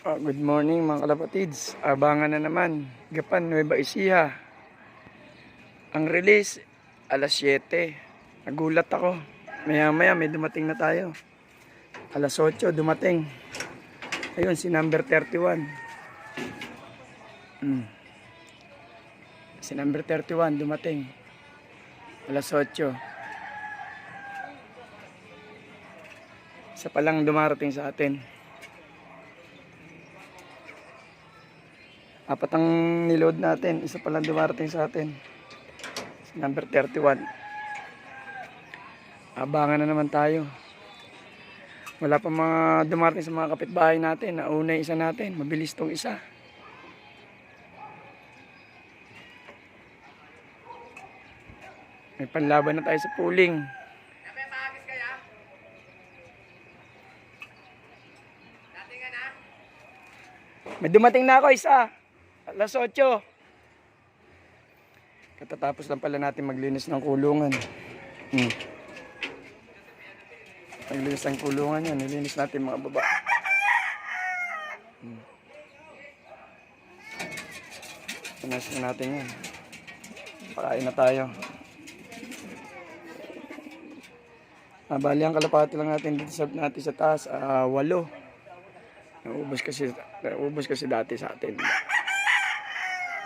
Good morning mga kalapatids. Abangan na naman. Gapan, Nueva Ecija. Ang release, alas 7. Nagulat ako. Maya maya may dumating na tayo. Alas 8 dumating. Ayun, si number 31. Si number 31 dumating. Alas 8. Isa pa lang dumarating sa atin. Apat ang niload natin. Isa pa lang dumarating sa atin. Number 31. Abangan na naman tayo. Wala pa mga dumarating sa mga kapitbahay natin. Nauna yung isa natin. Mabilis tong isa. May panlaban na tayo sa pooling. May dumating na ako isa. Alas 8. Katatapos lang pala natin maglinis ng kulungan. Maglinis ng kulungan yan. Nilinis natin mga baba. Pinas na natin yan. Pakain na tayo. Bali ang kalapati lang natin dito natin sa taas. 8. Naubos kasi dati sa atin.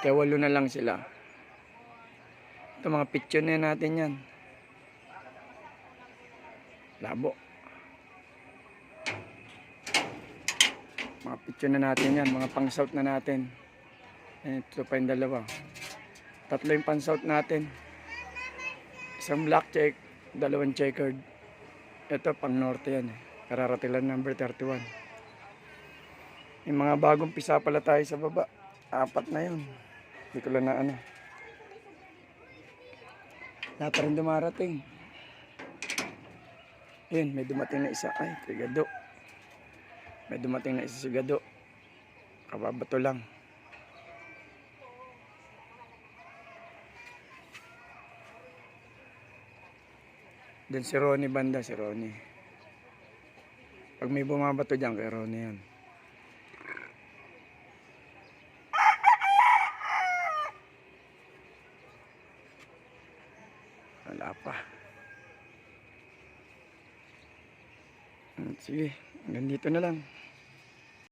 Kaya 8 na lang sila. Ito mga picture na natin yan. Labo. Mga picture na natin yan. Mga pang south na natin. Ito pa yung 2. 3 yung pang south natin. Isang black check. 2 checkered. Ito pang norte yan. Kararatilan number 31. Yung mga bagong pisa pala tayo sa baba. 4 na yun. Hindi ko lang na ano. Wala pa rin dumarating. Ayun, may dumating na isa. Ay, sigado. May dumating na isa sigado. Kababato lang. Doon si Ronnie banda, si Ronnie. Pag may bumabato dyan, kay Ronnie yan. Wala pa. Sige, hanggang dito na lang.